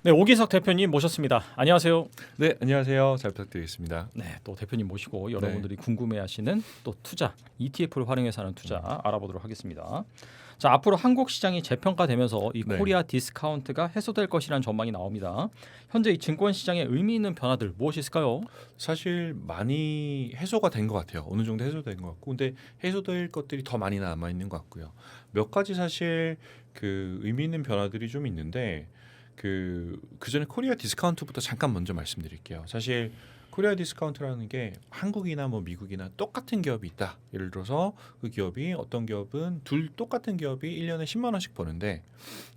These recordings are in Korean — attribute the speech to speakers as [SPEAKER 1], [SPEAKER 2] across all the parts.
[SPEAKER 1] 네, 오기석 대표님 모셨습니다. 안녕하세요.
[SPEAKER 2] 네, 안녕하세요. 잘 부탁드리겠습니다.
[SPEAKER 1] 네, 또 대표님 모시고 여러분들이 궁금해하시는 또 투자, ETF를 활용해서 하는 투자 알아보도록 하겠습니다. 자, 앞으로 한국 시장이 재평가되면서 이
[SPEAKER 2] 네.
[SPEAKER 1] 코리아 디스카운트가 해소될 것이라는 전망이 나옵니다. 현재 이 증권 시장에 의미 있는 변화들 무엇이 있을까요?
[SPEAKER 2] 사실 많이 해소가 된 것 같아요. 어느 정도 해소된 것 같고, 근데 해소될 것들이 더 많이 남아 있는 것 같고요. 몇 가지 사실 그 의미 있는 변화들이 좀 있는데 그 전에 코리아 디스카운트부터 잠깐 먼저 말씀드릴게요. 사실 코리아 디스카운트라는 게 한국이나 뭐 미국이나 똑같은 기업이 있다. 예를 들어서 그 기업이 어떤 기업은 둘 똑같은 기업이 1년에 10만 원씩 버는데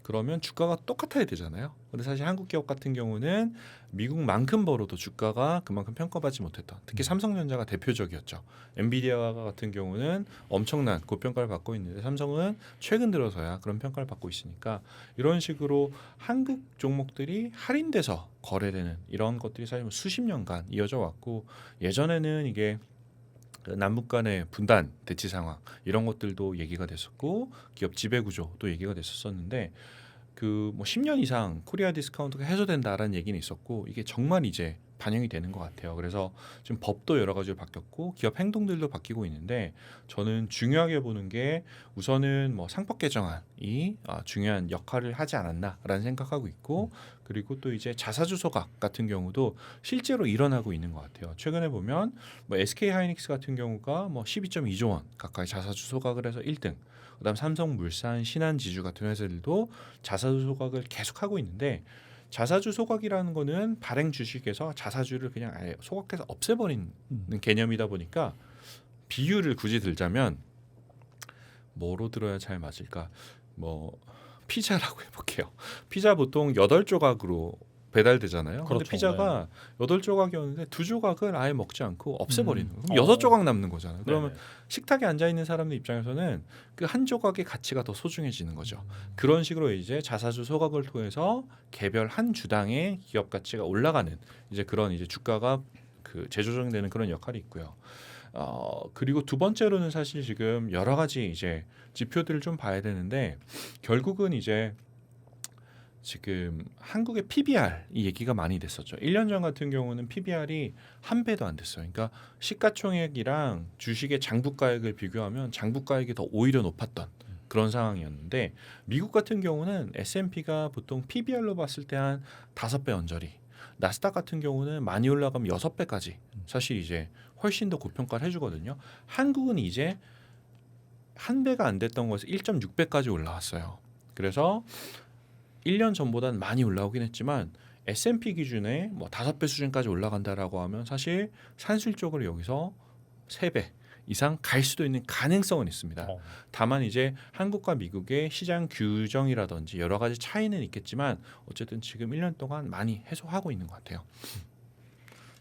[SPEAKER 2] 그러면 주가가 똑같아야 되잖아요. 근데 사실 한국 기업 같은 경우는 미국만큼 벌어도 주가가 그만큼 평가받지 못했던, 특히 삼성전자가 대표적이었죠. 엔비디아 같은 경우는 엄청난 고평가를 받고 있는데 삼성은 최근 들어서야 그런 평가를 받고 있으니까 이런 식으로 한국 종목들이 할인돼서 거래되는 이런 것들이 사실 수십 년간 이어져 왔고, 예전에는 이게 그 남북 간의 분단 대치 상황 이런 것들도 얘기가 됐었고 기업 지배 구조도 얘기가 됐었었는데 그 뭐 10년 이상 코리아 디스카운트가 해소된다라는 얘기는 있었고 이게 정말 이제 반영이 되는 것 같아요. 그래서 지금 법도 여러 가지로 바뀌었고 기업 행동들도 바뀌고 있는데 저는 중요하게 보는 게 우선은 뭐 상법 개정안이 중요한 역할을 하지 않았나라는 생각하고 있고, 그리고 또 이제 자사주 소각 같은 경우도 실제로 일어나고 있는 것 같아요. 최근에 보면 뭐 SK 하이닉스 같은 경우가 뭐 12.2조 원 가까이 자사주 소각을 해서 1등, 그다음 삼성물산, 신한지주 같은 회사들도 자사주 소각을 계속하고 있는데, 자사주 소각이라는 거는 발행 주식에서 자사주를 그냥 아예 소각해서 없애버리는 개념이다 보니까 비유를 굳이 들자면 뭐로 들어야 잘 맞을까? 뭐 피자라고 해볼게요. 피자 보통 8조각으로 배달되잖아요. 근데
[SPEAKER 1] 그렇죠.
[SPEAKER 2] 피자가 8조각이었는데 2조각을 아예 먹지 않고 없애버리는 거예요. 그럼
[SPEAKER 1] 어.
[SPEAKER 2] 6조각 남는 거잖아요. 그러면
[SPEAKER 1] 네네.
[SPEAKER 2] 식탁에 앉아 있는 사람들 입장에서는 그 한 조각의 가치가 더 소중해지는 거죠. 그런 식으로 이제 자사주 소각을 통해서 개별 한 주당의 기업 가치가 올라가는 이제 그런 이제 주가가 그 재조정되는 그런 역할이 있고요. 그리고 두 번째로는 사실 지금 여러 가지 이제 지표들을 좀 봐야 되는데, 결국은 이제 지금 한국의 PBR 이 얘기가 많이 됐었죠. 1년 전 같은 경우는 PBR이 한 배도 안 됐어요. 그러니까 시가총액이랑 주식의 장부가액을 비교하면 장부가액이 더 오히려 높았던 그런 상황이었는데, 미국 같은 경우는 S&P가 보통 PBR로 봤을 때 한 5배 언저리, 나스닥 같은 경우는 많이 올라가면 6배까지 사실 이제 훨씬 더 고평가를 해주거든요. 한국은 이제 한 배가 안 됐던 것에서 1.6배까지 올라왔어요. 그래서 1년 전보다는 많이 올라오긴 했지만 S&P 기준에 뭐 5배 수준까지 올라간다라고 하면 사실 산술적으로 여기서 3배 이상 갈 수도 있는 가능성은 있습니다.
[SPEAKER 1] 어.
[SPEAKER 2] 다만 이제 한국과 미국의 시장 규정이라든지 여러 가지 차이는 있겠지만 어쨌든 지금 1년 동안 많이 해소하고 있는 것 같아요.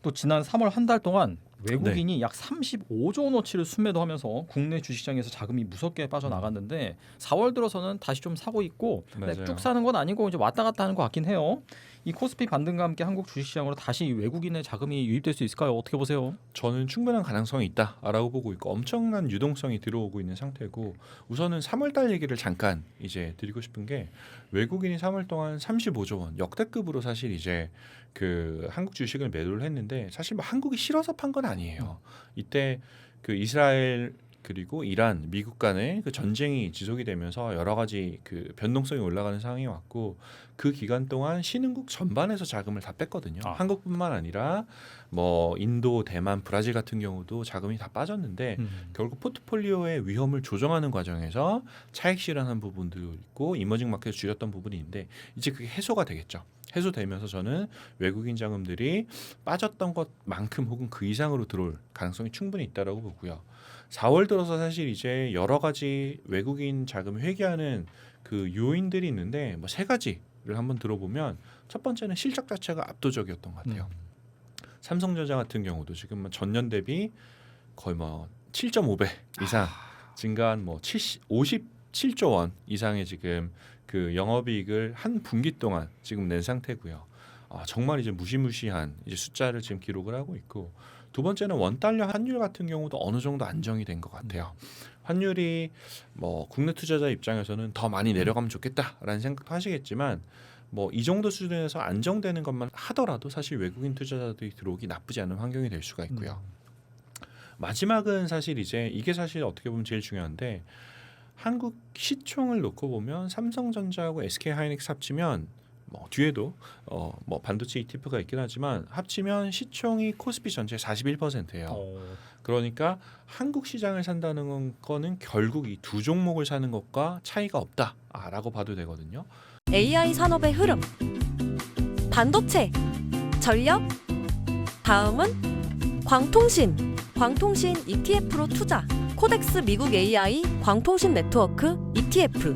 [SPEAKER 1] 또 지난 3월 한 달 동안 외국인이 약 35조 원어치를 순매도하면서 국내 주식시장에서 자금이 무섭게 빠져나갔는데 4월 들어서는 다시 좀 사고 있고,
[SPEAKER 2] 맞아요.
[SPEAKER 1] 쭉 사는 건 아니고 이제 왔다 갔다 하는 것 같긴 해요. 이 코스피 반등과 함께 한국 주식시장으로 다시 외국인의 자금이 유입될 수 있을까요? 어떻게 보세요?
[SPEAKER 2] 저는 충분한 가능성이 있다라고 보고 있고 엄청난 유동성이 들어오고 있는 상태고, 우선은 3월달 얘기를 잠깐 이제 드리고 싶은 게, 외국인이 3월 동안 35조 원 역대급으로 사실 이제 그 한국 주식을 매도를 했는데 사실 뭐 한국이 싫어서 판 건 아니에요. 이때 그 이스라엘 그리고 이란, 미국 간의 그 전쟁이 지속이 되면서 여러 가지 그 변동성이 올라가는 상황이 왔고, 그 기간 동안 신흥국 전반에서 자금을 다 뺐거든요. 한국뿐만 아니라 뭐 인도, 대만, 브라질 같은 경우도 자금이 다 빠졌는데 결국 포트폴리오의 위험을 조정하는 과정에서 차익 실현한 부분도 있고 이머징 마켓을 줄였던 부분이 있는데 이제 그게 해소가 되겠죠. 해소되면서 저는 외국인 자금들이 빠졌던 것만큼 혹은 그 이상으로 들어올 가능성이 충분히 있다라고 보고요. 4월 들어서 사실 이제 여러 가지 외국인 자금 회귀하는 그 요인들이 있는데 뭐 3가지를 한번 들어보면, 첫 번째는 실적 자체가 압도적이었던 것 같아요. 삼성전자 같은 경우도 지금 뭐 전년 대비 거의 뭐 7.5배 이상 증가한 뭐 57조 원 이상의 지금 그 영업이익을 한 분기 동안 지금 낸 상태고요. 정말 이제 무시무시한 이제 숫자를 지금 기록을 하고 있고, 두 번째는 원달러 환율 같은 경우도 어느 정도 안정이 된 것 같아요. 환율이 뭐 국내 투자자 입장에서는 더 많이 내려가면 좋겠다라는 생각도 하시겠지만 뭐 이 정도 수준에서 안정되는 것만 하더라도 사실 외국인 투자자들이 들어오기 나쁘지 않은 환경이 될 수가 있고요. 마지막은 사실 이제 이게 사실 어떻게 보면 제일 중요한데 한국 시총을 놓고 보면 삼성전자하고 SK하이닉스 합치면 뭐 뒤에도 뭐 반도체 ETF가 있긴 하지만 합치면 시총이 코스피 전체 41%예요. 그러니까 한국 시장을 산다는 거는 결국 이 두 종목을 사는 것과 차이가 없다라고 봐도 되거든요.
[SPEAKER 3] AI 산업의 흐름, 반도체, 전력, 다음은 광통신, 광통신 ETF로 투자, 코덱스 미국 AI 광통신 네트워크 ETF,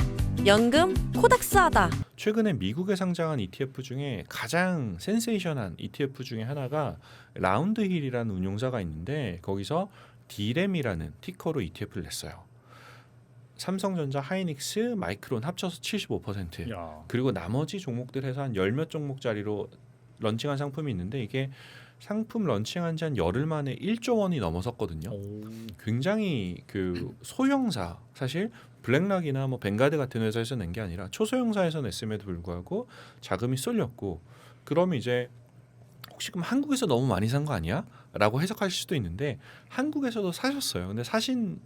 [SPEAKER 3] 연금 코덱스하다.
[SPEAKER 2] 최근에 미국에 상장한 ETF 중에 가장 센세이션한 ETF 중에 하나가 라운드힐이라는 운용사가 있는데 거기서 D램이라는 티커로 ETF를 냈어요. 삼성전자, 하이닉스, 마이크론 합쳐서 75%.
[SPEAKER 1] 야.
[SPEAKER 2] 그리고 나머지 종목들 해서 한 열 몇 종목짜리로 런칭한 상품이 있는데 이게 상품 런칭한 지 한 열흘 만에 1조 원이 넘어섰거든요. 굉장히 그 소형사 사실 블랙락이나 뭐 뱅가드 같은 회사에서 낸 게 아니라 초소형사에서 냈음에도 불구하고 자금이 쏠렸고 그러면 이제 혹시 그럼 한국에서 너무 많이 산 거 아니야? 라고 해석하실 수도 있는데 한국에서도 사셨어요. 근데 사신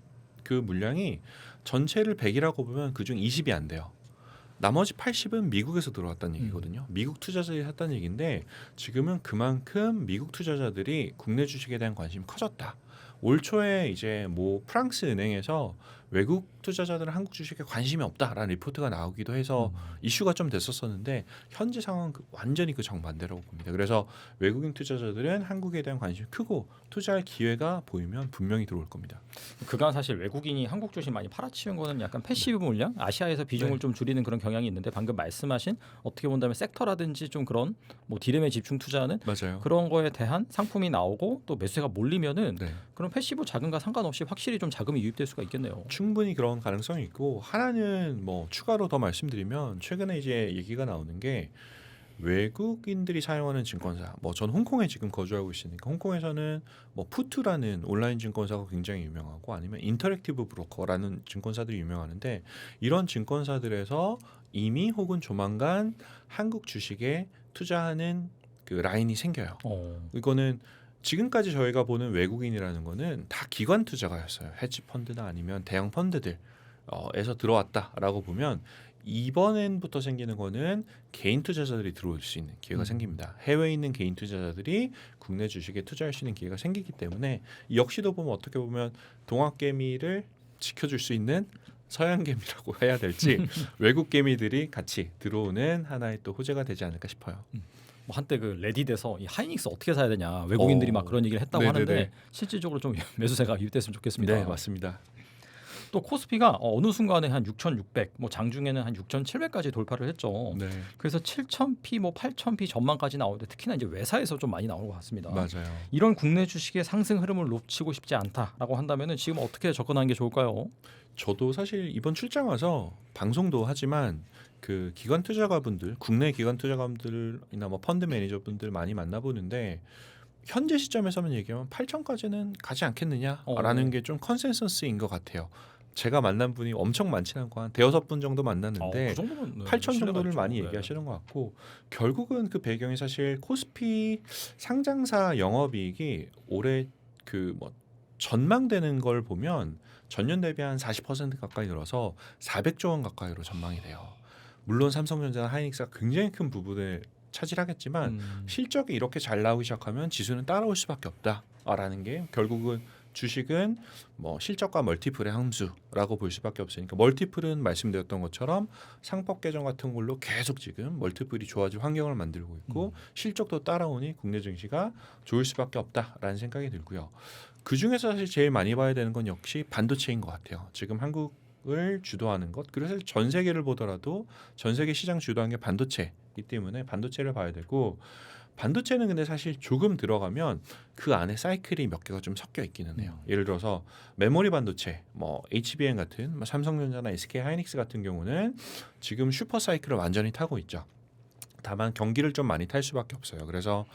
[SPEAKER 2] 그 물량이 전체를 100이라고 보면 그중 20이 안 돼요. 나머지 80은 미국에서 들어왔다는 얘기거든요. 미국 투자자들이 샀다는 얘기인데 지금은 그만큼 미국 투자자들이 국내 주식에 대한 관심이 커졌다. 올 초에 이제 뭐 프랑스 은행에서 외국 투자자들은 한국 주식에 관심이 없다라는 리포트가 나오기도 해서 이슈가 좀 됐었었는데 현재 상황은 완전히 그 정반대라고 봅니다. 그래서 외국인 투자자들은 한국에 대한 관심이 크고 투자할 기회가 보이면 분명히 들어올 겁니다.
[SPEAKER 1] 그간 사실 외국인이 한국 주식 많이 팔아치운 거는 약간 패시브 물량, 아시아에서 비중을 좀 줄이는 그런 경향이 있는데 방금 말씀하신 어떻게 본다면 섹터라든지 좀 그런 뭐 디램에 집중 투자하는
[SPEAKER 2] 맞아요.
[SPEAKER 1] 그런 거에 대한 상품이 나오고 또 매수세가 몰리면은
[SPEAKER 2] 네.
[SPEAKER 1] 그런 패시브 자금과 상관없이 확실히 좀 자금이 유입될 수가 있겠네요.
[SPEAKER 2] 충분히 그런 가능성이 있고 하나는 뭐 추가로 더 말씀드리면 최근에 이제 얘기가 나오는 게 외국인들이 사용하는 증권사 뭐 전 홍콩에 지금 거주하고 있으니까 홍콩에서는 뭐 푸트라는 온라인 증권사가 굉장히 유명하고 아니면 인터랙티브 브로커라는 증권사들이 유명한데 이런 증권사들에서 이미 혹은 조만간 한국 주식에 투자하는 그 라인이 생겨요. 이거는 지금까지 저희가 보는 외국인이라는 거는 다 기관 투자가였어요. 헤지 펀드나 아니면 대형 펀드들 에서 들어왔다라고 보면 이번엔부터 생기는 거는 개인 투자자들이 들어올 수 있는 기회가 생깁니다. 해외에 있는 개인 투자자들이 국내 주식에 투자할 수 있는 기회가 생기기 때문에 역시도 보면 어떻게 보면 동학개미를 지켜줄 수 있는 서양개미라고 해야 될지 외국 개미들이 같이 들어오는 하나의 또 호재가 되지 않을까 싶어요.
[SPEAKER 1] 뭐 한때 그 레딧에서 이 하이닉스 어떻게 사야 되냐 외국인들이 막 그런 얘기를 했다고
[SPEAKER 2] 네네네.
[SPEAKER 1] 하는데 실질적으로 좀 매수세가 유입됐으면 좋겠습니다.
[SPEAKER 2] 네, 맞습니다.
[SPEAKER 1] 또 코스피가 어느 순간에 한 6,600, 뭐 장중에는 한 6,700까지 돌파를 했죠.
[SPEAKER 2] 네,
[SPEAKER 1] 그래서 7,000p, 뭐 8,000p 전망까지 나오는데 특히나 이제 외사에서 좀 많이 나오는 것 같습니다.
[SPEAKER 2] 맞아요.
[SPEAKER 1] 이런 국내 주식의 상승 흐름을 놓치고 싶지 않다라고 한다면은 지금 어떻게 접근하는 게 좋을까요?
[SPEAKER 2] 저도 사실 이번 출장 와서 방송도 하지만 그 기관 투자가분들, 국내 기관 투자가분들이나 뭐 펀드 매니저분들 많이 만나보는데 현재 시점에서만 얘기하면 8천까지는 가지 않겠느냐라는 게 좀 컨센서스인 것 같아요. 제가 만난 분이 엄청 많지는 않고 한 대여섯 분 정도 만났는데
[SPEAKER 1] 그 정도면
[SPEAKER 2] 8천
[SPEAKER 1] 신뢰가
[SPEAKER 2] 정도를
[SPEAKER 1] 있죠.
[SPEAKER 2] 많이
[SPEAKER 1] 네.
[SPEAKER 2] 얘기하시는 것 같고 결국은 그 배경이 사실 코스피 상장사 영업이익이 올해 그 뭐 전망되는 걸 보면 전년 대비 한 40% 가까이 늘어서 400조 원 가까이로 전망이 돼요. 물론 삼성전자나 하이닉스가 굉장히 큰 부분을 차지하겠지만 실적이 이렇게 잘 나오기 시작하면 지수는 따라올 수밖에 없다라는 게 결국은 주식은 뭐 실적과 멀티플의 함수라고 볼 수밖에 없으니까 멀티플은 말씀드렸던 것처럼 상법 개정 같은 걸로 계속 지금 멀티플이 좋아질 환경을 만들고 있고 실적도 따라오니 국내 증시가 좋을 수밖에 없다라는 생각이 들고요. 그 중에서 사실 제일 많이 봐야 되는 건 역시 반도체인 것 같아요. 지금 한국을 주도하는 것 그래서 전 세계를 보더라도 전 세계 시장 주도한 게 반도체이기 때문에 반도체를 봐야 되고 반도체는 근데 사실 조금 들어가면 그 안에 사이클이 몇 개가 좀 섞여 있기는 해요. 예를 들어서 메모리 반도체, 뭐 HBM 같은 뭐 삼성전자나 SK 하이닉스 같은 경우는 지금 슈퍼 사이클을 완전히 타고 있죠. 다만 경기를 좀 많이 탈 수밖에 없어요. 그래서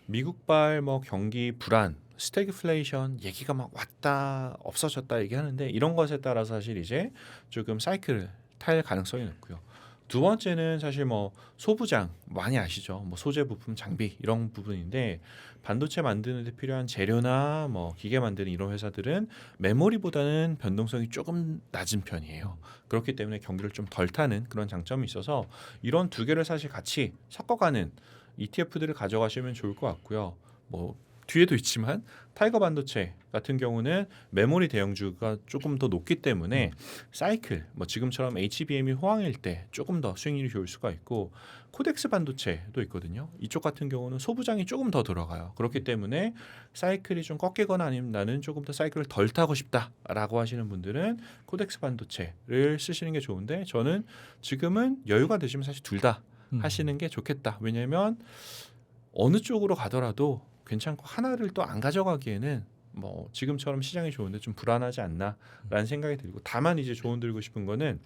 [SPEAKER 2] 미국발 뭐 경기 불안, 스태그플레이션 얘기가 막 왔다 없어졌다 얘기하는데 이런 것에 따라서 사실 이제 조금 사이클을 탈 가능성이 높고요. 두 번째는 사실 뭐 소부장 많이 아시죠? 뭐 소재 부품, 장비 이런 부분인데 반도체 만드는 데 필요한 재료나 뭐 기계 만드는 이런 회사들은 메모리보다는 변동성이 조금 낮은 편이에요. 그렇기 때문에 경기를 좀 덜 타는 그런 장점이 있어서 이런 두 개를 사실 같이 섞어가는 ETF들을 가져가시면 좋을 것 같고요. 뭐 뒤에도 있지만 타이거 반도체 같은 경우는 메모리 대형주가 조금 더 높기 때문에 사이클 뭐 지금처럼 HBM이 호황일 때 조금 더 수익률이 좋을 수가 있고 코덱스 반도체도 있거든요. 이쪽 같은 경우는 소부장이 조금 더 들어가요. 그렇기 때문에 사이클이 좀 꺾이거나 아니면 나는 조금 더 사이클을 덜 타고 싶다라고 하시는 분들은 코덱스 반도체를 쓰시는 게 좋은데 저는 지금은 여유가 되시면 사실 둘 다 하시는 게 좋겠다. 왜냐하면 어느 쪽으로 가더라도 괜찮고 하나를 또 안 가져가기에는 뭐 지금처럼 시장이 좋은데 좀 불안하지 않나라는 생각이 들고 다만 이제 조언 드리고 싶은 거는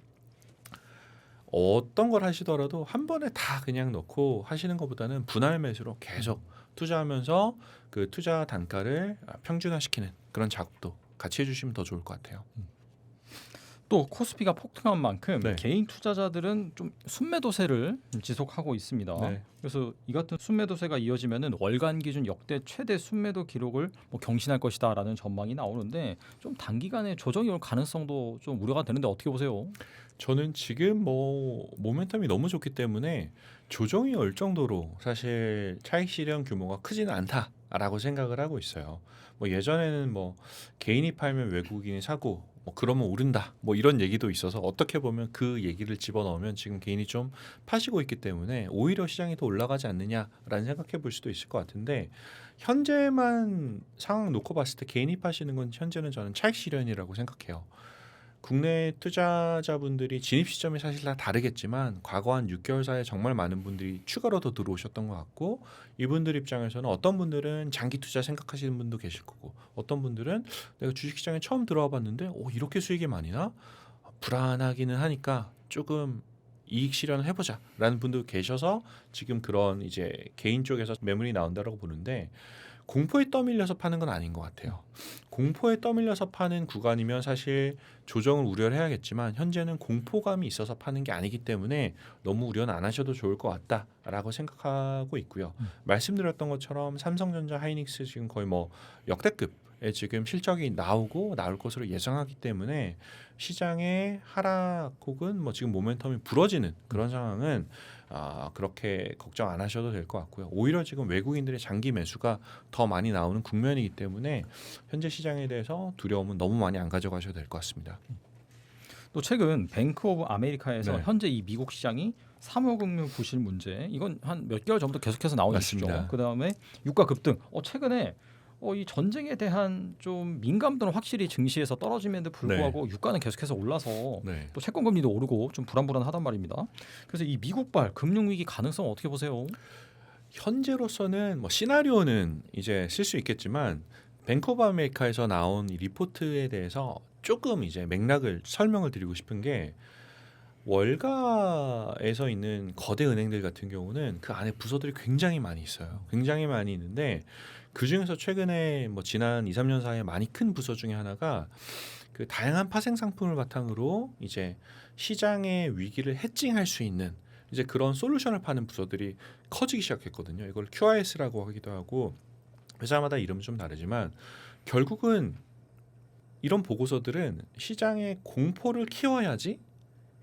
[SPEAKER 2] 어떤 걸 하시더라도 한 번에 다 그냥 넣고 하시는 것보다는 분할 매수로 계속 투자하면서 그 투자 단가를 평준화시키는 그런 작업도 같이 해주시면 더 좋을 것 같아요.
[SPEAKER 1] 또 코스피가 폭등한 만큼
[SPEAKER 2] 네.
[SPEAKER 1] 개인 투자자들은 좀 순매도세를 지속하고 있습니다.
[SPEAKER 2] 네.
[SPEAKER 1] 그래서 이 같은 순매도세가 이어지면은 월간 기준 역대 최대 순매도 기록을 뭐 경신할 것이다라는 전망이 나오는데 좀 단기간에 조정이 올 가능성도 좀 우려가 되는데 어떻게 보세요?
[SPEAKER 2] 저는 지금 뭐 모멘텀이 너무 좋기 때문에 조정이 올 정도로 사실 차익 실현 규모가 크지는 않다라고 생각을 하고 있어요. 뭐 예전에는 뭐 개인이 팔면 외국인이 사고 뭐 그러면 오른다 뭐 이런 얘기도 있어서 어떻게 보면 그 얘기를 집어넣으면 지금 개인이 좀 파시고 있기 때문에 오히려 시장이 더 올라가지 않느냐라는 생각해 볼 수도 있을 것 같은데 현재만 상황 놓고 봤을 때 개인이 파시는 건 현재는 저는 차익 실현이라고 생각해요. 국내 투자자분들이 진입 시점이 사실 다 다르겠지만 과거 한 6개월 사이에 정말 많은 분들이 추가로 더 들어오셨던 것 같고 이분들 입장에서는 어떤 분들은 장기 투자 생각하시는 분도 계실 거고 어떤 분들은 내가 주식시장에 처음 들어와 봤는데 이렇게 수익이 많이 나? 불안하기는 하니까 조금 이익 실현을 해보자 라는 분도 계셔서 지금 그런 이제 개인 쪽에서 매물이 나온다라고 보는데 공포에 떠밀려서 파는 건 아닌 것 같아요. 공포에 떠밀려서 파는 구간이면 사실 조정을 우려를 해야겠지만 현재는 공포감이 있어서 파는 게 아니기 때문에 너무 우려는 안 하셔도 좋을 것 같다라고 생각하고 있고요. 말씀드렸던 것처럼 삼성전자, 하이닉스 지금 거의 뭐 역대급의 지금 실적이 나오고 나올 것으로 예상하기 때문에 시장의 하락 혹은 뭐 지금 모멘텀이 부러지는 그런 상황은 그렇게 걱정 안 하셔도 될 것 같고요. 오히려 지금 외국인들의 장기 매수가 더 많이 나오는 국면이기 때문에 현재 시장에 대해서 두려움은 너무 많이 안 가져가셔도 될 것 같습니다.
[SPEAKER 1] 또 최근 뱅크 오브 아메리카에서
[SPEAKER 2] 네.
[SPEAKER 1] 현재 이 미국 시장이 사모금융 부실 문제 이건 한 몇 개월 전부터 계속해서 나오는 이슈죠.
[SPEAKER 2] 맞습니다.
[SPEAKER 1] 그다음에 유가 급등. 최근에 이 전쟁에 대한 좀 민감도는 확실히 증시에서 떨어짐에도 불구하고 유가는 계속해서 올라서
[SPEAKER 2] 네.
[SPEAKER 1] 또 채권 금리도 오르고 좀 불안불안하단 말입니다. 그래서 이 미국발 금융 위기 가능성 어떻게 보세요?
[SPEAKER 2] 현재로서는 뭐 시나리오는 이제 쓸 수 있겠지만 뱅크 오브 아메리카에서 나온 이 리포트에 대해서 조금 이제 맥락을 설명을 드리고 싶은 게 월가에서 있는 거대 은행들 같은 경우는 그 안에 부서들이 굉장히 많이 있어요. 굉장히 많이 있는데 그 중에서 최근에 뭐 지난 2, 3년 사이에 많이 큰 부서 중에 하나가 그 다양한 파생 상품을 바탕으로 이제 시장의 위기를 해칭할 수 있는 이제 그런 솔루션을 파는 부서들이 커지기 시작했거든요. 이걸 QIS라고 하기도 하고 회사마다 이름은 좀 다르지만 결국은 이런 보고서들은 시장의 공포를 키워야지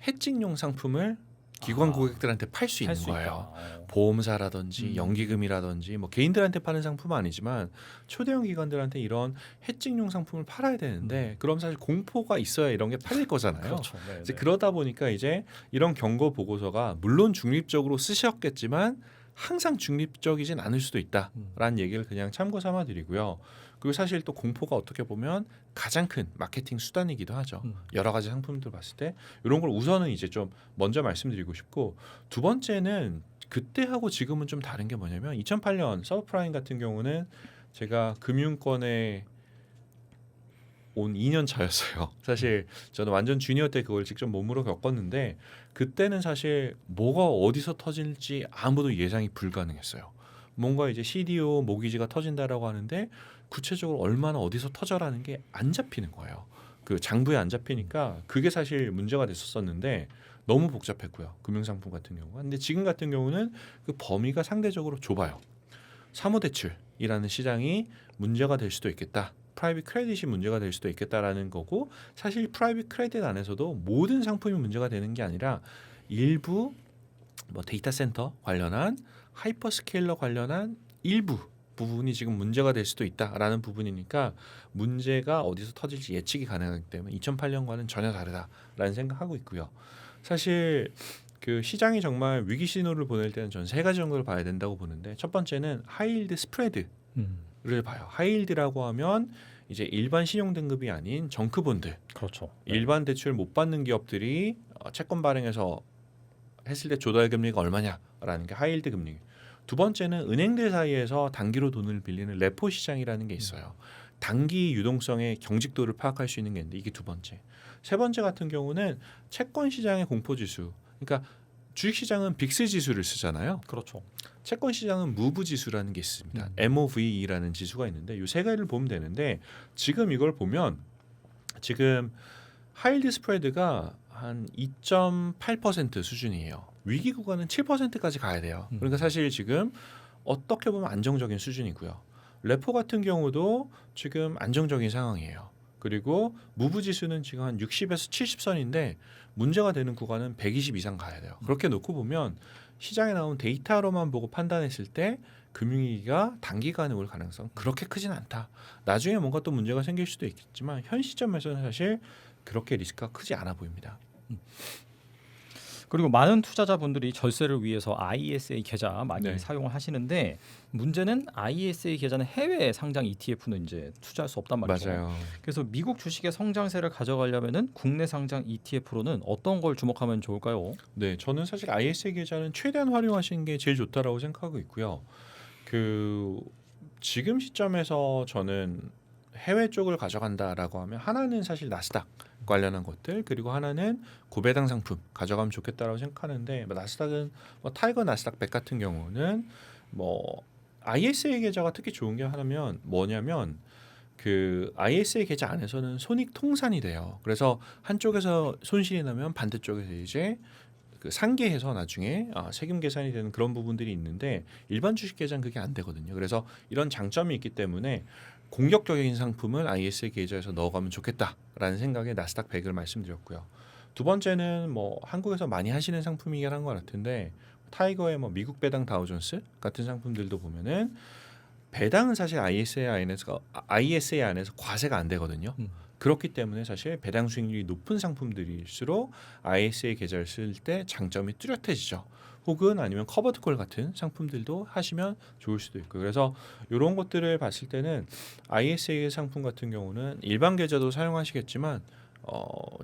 [SPEAKER 2] 해칭용 상품을 기관 고객들한테 팔 수 있는 거예요. 보험사라든지 연기금이라든지 뭐 개인들한테 파는 상품은 아니지만 초대형 기관들한테 이런 해칭용 상품을 팔아야 되는데 그럼 사실 공포가 있어야 이런 게 팔릴 거잖아요.
[SPEAKER 1] 그렇죠.
[SPEAKER 2] 이제 그러다 보니까 이제 이런 경고 보고서가 물론 중립적으로 쓰셨겠지만 항상 중립적이진 않을 수도 있다라는 얘기를 그냥 참고 삼아 드리고요. 그리고 사실 또 공포가 어떻게 보면 가장 큰 마케팅 수단이기도 하죠. 여러 가지 상품들 봤을 때 이런 걸 우선은 이제 좀 먼저 말씀드리고 싶고 두 번째는 그때하고 지금은 좀 다른 게 뭐냐면 2008년 서브프라임 같은 경우는 제가 금융권에 온 2년 차였어요. 사실 저는 완전 주니어 때 그걸 직접 몸으로 겪었는데 그때는 사실 뭐가 어디서 터질지 아무도 예상이 불가능했어요. 뭔가 이제 CDO 모기지가 터진다라고 하는데 구체적으로 얼마나 어디서 터져라는 게 안 잡히는 거예요. 그 장부에 안 잡히니까 그게 사실 문제가 됐었는데 너무 복잡했고요. 금융상품 같은 경우가. 근데 지금 같은 경우는 그 범위가 상대적으로 좁아요. 사모대출이라는 시장이 문제가 될 수도 있겠다. 프라이빗 크레딧이 문제가 될 수도 있겠다라는 거고 사실 프라이빗 크레딧 안에서도 모든 상품이 문제가 되는 게 아니라 일부 뭐 데이터 센터 관련한 하이퍼스케일러 관련한 일부 부분이 지금 문제가 될 수도 있다라는 부분이니까 문제가 어디서 터질지 예측이 가능하기 때문에 2008년과는 전혀 다르다라는 생각하고 있고요. 사실 그 시장이 정말 위기 신호를 보낼 때는 전 세 가지 정도를 봐야 된다고 보는데 첫 번째는 하이힐드 스프레드를 봐요. 하이힐드라고 하면 이제 일반 신용 등급이 아닌 정크본드,
[SPEAKER 1] 그렇죠.
[SPEAKER 2] 일반 대출 못 받는 기업들이 채권 발행해서 했을 때 조달 금리가 얼마냐라는 게 하이힐드 금리. 두 번째는 은행들 사이에서 단기로 돈을 빌리는 레포 시장이라는 게 있어요. 단기 유동성의 경직도를 파악할 수 있는 게 있는데 이게 두 번째. 세 번째 같은 경우는 채권 시장의 공포 지수. 그러니까 주식 시장은 빅스 지수를 쓰잖아요.
[SPEAKER 1] 그렇죠.
[SPEAKER 2] 채권 시장은 무브 지수라는 게 있습니다. MOV라는 지수가 있는데 이 세 가지를 보면 되는데 지금 이걸 보면 지금 하이힐드 스프레드가 한 2.8% 수준이에요. 위기 구간은 7%까지 가야 돼요. 그러니까 사실 지금 어떻게 보면 안정적인 수준이고요. 레포 같은 경우도 지금 안정적인 상황이에요. 그리고 무브 지수는 지금 한 60에서 70선인데 문제가 되는 구간은 120 이상 가야 돼요. 그렇게 놓고 보면 시장에 나온 데이터로만 보고 판단했을 때 금융위기가 단기간에 올 가능성 그렇게 크진 않다. 나중에 뭔가 또 문제가 생길 수도 있겠지만 현 시점에서는 사실 그렇게 리스크가 크지 않아 보입니다.
[SPEAKER 1] 그리고 많은 투자자분들이 절세를 위해서 ISA 계좌 많이
[SPEAKER 2] 네.
[SPEAKER 1] 사용을 하시는데 문제는 ISA 계좌는 해외 상장 ETF는 이제 투자할 수 없단 말이죠.
[SPEAKER 2] 맞아요.
[SPEAKER 1] 그래서 미국 주식의 성장세를 가져가려면은 국내 상장 ETF로는 어떤 걸 주목하면 좋을까요?
[SPEAKER 2] 네, 저는 사실 ISA 계좌는 최대한 활용하시는 게 제일 좋다라고 생각하고 있고요. 그 지금 시점에서 저는 해외 쪽을 가져간다라고 하면 하나는 사실 나스닥 관련한 것들 그리고 하나는 고배당 상품 가져가면 좋겠다라고 생각하는데 나스닥은 뭐 타이거 나스닥 100 같은 경우는 뭐 ISA 계좌가 특히 좋은 게 하나면 뭐냐면 그 ISA 계좌 안에서는 손익 통산이 돼요. 그래서 한쪽에서 손실이 나면 반대쪽에서 이제 그 상계해서 나중에 세금 계산이 되는 그런 부분들이 있는데 일반 주식 계좌는 그게 안 되거든요. 그래서 이런 장점이 있기 때문에 공격적인 상품을 ISA 계좌에서 넣어가면 좋겠다라는 생각에 나스닥 100을 말씀드렸고요. 두 번째는 뭐 한국에서 많이 하시는 상품이긴 한 것 같은데 타이거의 뭐 미국 배당 다우존스 같은 상품들도 보면은 배당은 사실 ISA 안에서 과세가 안 되거든요. 그렇기 때문에 사실 배당 수익률이 높은 상품들일수록 ISA 계좌를 쓸 때 장점이 뚜렷해지죠. 혹은 아니면 커버드콜 같은 상품들도 하시면 좋을 수도 있고요. 그래서 이런 것들을 봤을 때는 ISA 상품 같은 경우는 일반 계좌도 사용하시겠지만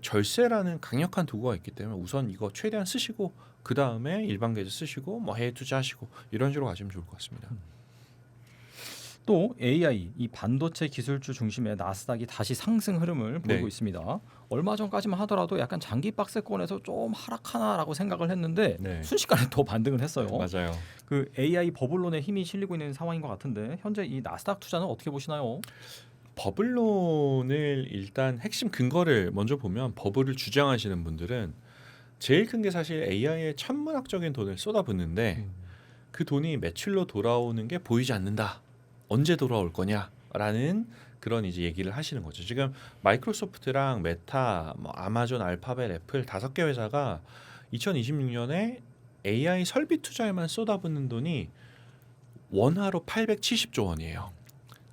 [SPEAKER 2] 절세라는 강력한 도구가 있기 때문에 우선 이거 최대한 쓰시고 그 다음에 일반 계좌 쓰시고 뭐 해외 투자하시고 이런 식으로 가시면 좋을 것 같습니다.
[SPEAKER 1] 또 AI 이 반도체 기술주 중심의 나스닥이 다시 상승 흐름을 보이고
[SPEAKER 2] 네.
[SPEAKER 1] 있습니다. 얼마 전까지만 하더라도 약간 장기 박스권에서 좀 하락하나라고 생각을 했는데
[SPEAKER 2] 네.
[SPEAKER 1] 순식간에 더 반등을 했어요.
[SPEAKER 2] 맞아요.
[SPEAKER 1] 그 AI 버블론에 힘이 실리고 있는 상황인 것 같은데 현재 이 나스닥 투자는 어떻게 보시나요?
[SPEAKER 2] 버블론을 일단 핵심 근거를 먼저 보면 버블을 주장하시는 분들은 제일 큰 게 사실 AI에 천문학적인 돈을 쏟아붓는데 그 돈이 매출로 돌아오는 게 보이지 않는다. 언제 돌아올 거냐라는 그런 이제 얘기를 하시는 거죠. 지금 마이크로소프트랑 메타, 뭐 아마존, 알파벳, 애플 5개 회사가 2026년에 AI 설비 투자에만 쏟아붓는 돈이 원화로 870조 원이에요.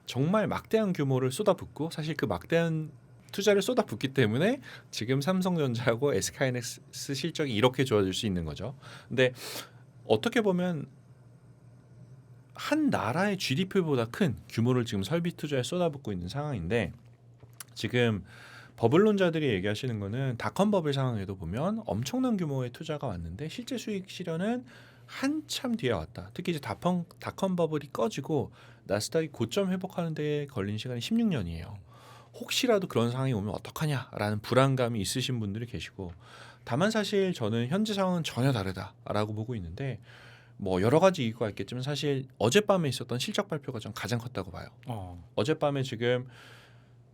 [SPEAKER 2] 정말 막대한 규모를 쏟아붓고 사실 그 막대한 투자를 쏟아붓기 때문에 지금 삼성전자하고 SK하이닉스 실적이 이렇게 좋아질 수 있는 거죠. 근데 어떻게 보면 한 나라의 GDP보다 큰 규모를 지금 설비 투자에 쏟아붓고 있는 상황인데 지금 버블론자들이 얘기하시는 거는 닷컴 버블 상황에도 보면 엄청난 규모의 투자가 왔는데 실제 수익 실현은 한참 뒤에 왔다. 특히 이제 닷컴 버블이 꺼지고 나스닥이 고점 회복하는 데 걸린 시간이 16년이에요. 혹시라도 그런 상황이 오면 어떡하냐라는 불안감이 있으신 분들이 계시고 다만 사실 저는 현재 상황은 전혀 다르다라고 보고 있는데 뭐 여러 가지 이유가 있겠지만 사실 어젯밤에 있었던 실적 발표가 좀 가장 컸다고 봐요. 어젯밤에 지금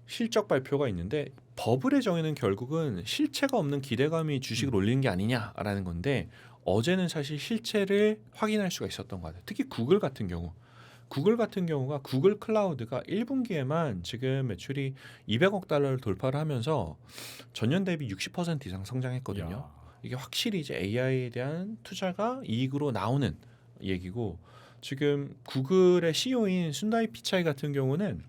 [SPEAKER 2] 실적 발표가 있는데 버블의 정의는 결국은 실체가 없는 기대감이 주식을 올리는 게 아니냐라는 건데 어제는 사실 실체를 확인할 수가 있었던 것 같아요. 특히 구글 같은 경우가 구글 클라우드가 1분기에만 지금 매출이 200억 달러를 돌파를 하면서 전년 대비 60% 이상 성장했거든요.
[SPEAKER 1] 야.
[SPEAKER 2] 이게 확실히 이제 AI에 대한 투자가 이익으로 나오는 얘기고 지금 구글의 CEO인 순다이 피차이 같은 경우는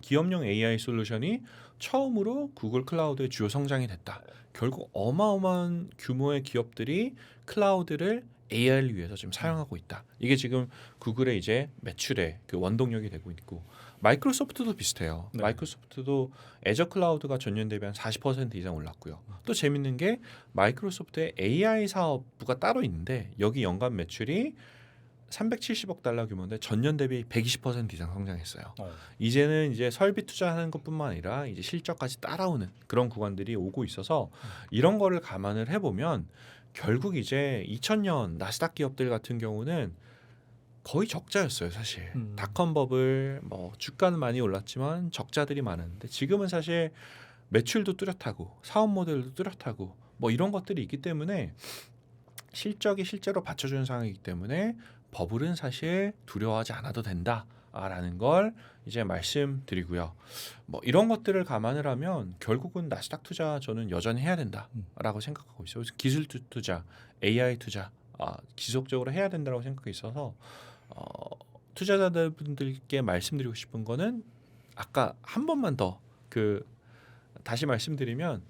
[SPEAKER 2] 기업용 AI 솔루션이 처음으로 구글 클라우드의 주요 성장이 됐다. 결국 어마어마한 규모의 기업들이 클라우드를 AI를 위해서 지금 사용하고 있다. 이게 지금 구글의 이제 매출의 그 원동력이 되고 있고 마이크로소프트도 비슷해요.
[SPEAKER 1] 네.
[SPEAKER 2] 마이크로소프트도 애저 클라우드가 전년 대비 한 40% 이상 올랐고요. 또 재밌는 게 마이크로소프트의 AI 사업부가 따로 있는데 여기 연간 매출이 370억 달러 규모인데 전년 대비 120% 이상 성장했어요. 이제는 이제 설비 투자하는 것뿐만 아니라 이제 실적까지 따라오는 그런 구간들이 오고 있어서 이런 거를 감안을 해보면 결국 이제 2000년 나스닥 기업들 같은 경우는 거의 적자였어요, 사실. 닷컴 버블 뭐 주가는 많이 올랐지만 적자들이 많았는데 지금은 사실 매출도 뚜렷하고 사업 모델도 뚜렷하고 뭐 이런 것들이 있기 때문에 실적이 실제로 받쳐주는 상황이기 때문에 버블은 사실 두려워하지 않아도 된다라는 걸 이제 말씀드리고요. 뭐 이런 것들을 감안을 하면 결국은 나스닥 투자 저는 여전히 해야 된다라고 생각하고 있어요. 그래서 기술 투자, AI 투자 지속적으로 해야 된다고 생각하고 있어서 투자자분들께 말씀드리고 싶은 거는 아까 한 번만 더 다시 말씀드리면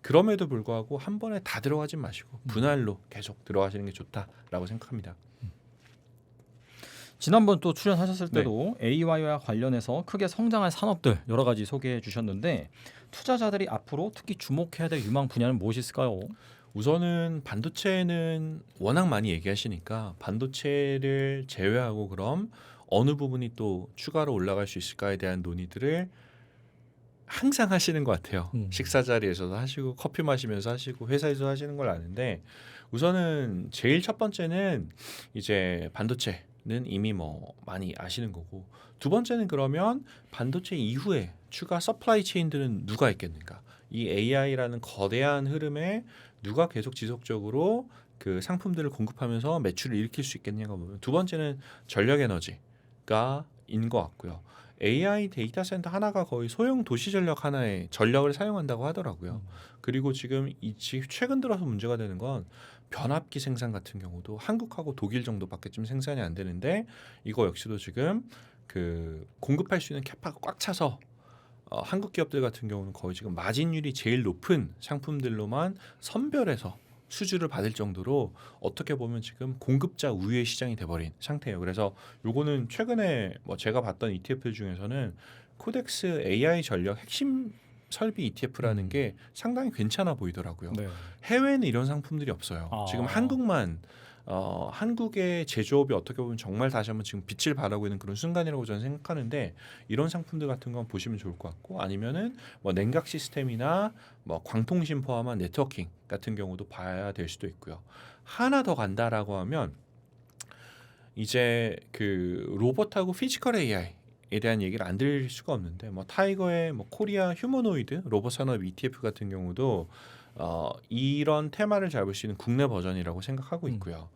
[SPEAKER 2] 그럼에도 불구하고 한 번에 다 들어가지 마시고 분할로 계속 들어가시는 게 좋다라고 생각합니다.
[SPEAKER 1] 지난번 또 출연하셨을 때도 AI와 관련해서 크게 성장할 산업들 여러 가지 소개해 주셨는데 투자자들이 앞으로 특히 주목해야 될 유망 분야는 무엇이 있을까요?
[SPEAKER 2] 우선은 반도체는 워낙 많이 얘기하시니까 반도체를 제외하고 그럼 어느 부분이 또 추가로 올라갈 수 있을까에 대한 논의들을 항상 하시는 것 같아요. 식사 자리에서도 하시고 커피 마시면서 하시고 회사에서 하시는 걸 아는데 우선은 제일 첫 번째는 이제 반도체는 이미 뭐 많이 아시는 거고 두 번째는 그러면 반도체 이후에 추가 서플라이 체인들은 누가 있겠는가? 이 AI라는 거대한 흐름에 누가 계속 지속적으로 그 상품들을 공급하면서 매출을 일으킬 수 있겠냐가 보면 두 번째는 전력 에너지가 인 것 같고요. AI 데이터 센터 하나가 거의 소형 도시 전력 하나의 전력을 사용한다고 하더라고요. 그리고 지금 최근 들어서 문제가 되는 건 변압기 생산 같은 경우도 한국하고 독일 정도밖에 좀 생산이 안 되는데 이거 역시도 지금 그 공급할 수 있는 캐파가 꽉 차서 한국 기업들 같은 경우는 거의 지금 마진율이 제일 높은 상품들로만 선별해서 수주를 받을 정도로 어떻게 보면 지금 공급자 우위의 시장이 돼버린 상태예요. 그래서 요거는 최근에 뭐 제가 봤던 ETF 중에서는 코덱스 AI 전력 핵심 설비 ETF라는 게 상당히 괜찮아 보이더라고요.
[SPEAKER 1] 네.
[SPEAKER 2] 해외에는 이런 상품들이 없어요. 지금 한국만 한국의 제조업이 어떻게 보면 정말 다시 한번 지금 빛을 발하고 있는 그런 순간이라고 저는 생각하는데 이런 상품들 같은 건 보시면 좋을 것 같고 아니면은 뭐 냉각 시스템이나 뭐 광통신 포함한 네트워킹 같은 경우도 봐야 될 수도 있고요. 하나 더 간다라고 하면 이제 그 로봇하고 피지컬 AI에 대한 얘기를 안 드릴 수가 없는데 뭐 타이거의 뭐 코리아 휴머노이드 로봇 산업 ETF 같은 경우도 이런 테마를 잡을 수 있는 국내 버전이라고 생각하고 있고요.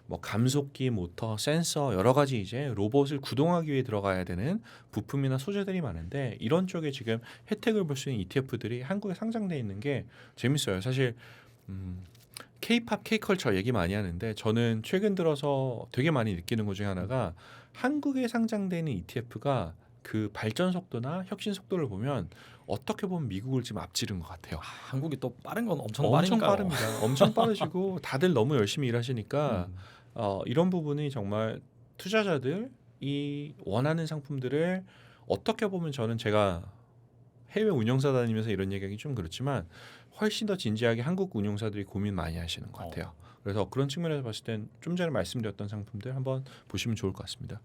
[SPEAKER 2] 뭐 감속기, 모터, 센서 여러 가지 이제 로봇을 구동하기 위해 들어가야 되는 부품이나 소재들이 많은데 이런 쪽에 지금 혜택을 볼 수 있는 ETF들이 한국에 상장돼 있는 게 재밌어요. 사실 K-팝, K-컬처 얘기 많이 하는데 저는 최근 들어서 되게 많이 느끼는 것 중에 하나가 한국에 상장되는 ETF가 그 발전 속도나 혁신 속도를 보면 어떻게 보면 미국을 지금 앞지른 것 같아요.
[SPEAKER 1] 한국이 또 빠른 건 엄청
[SPEAKER 2] 엄청
[SPEAKER 1] 빠르니까요.
[SPEAKER 2] 빠릅니다. 엄청 빠르시고 다들 너무 열심히 일하시니까 이런 부분이 정말 투자자들이 원하는 상품들을 어떻게 보면 저는 제가 해외 운영사 다니면서 이런 얘기하기 좀 그렇지만 훨씬 더 진지하게 한국 운용사들이 고민 많이 하시는 것 같아요. 그래서 그런 측면에서 봤을 땐 좀 전에 말씀드렸던 상품들 한번 보시면 좋을 것 같습니다.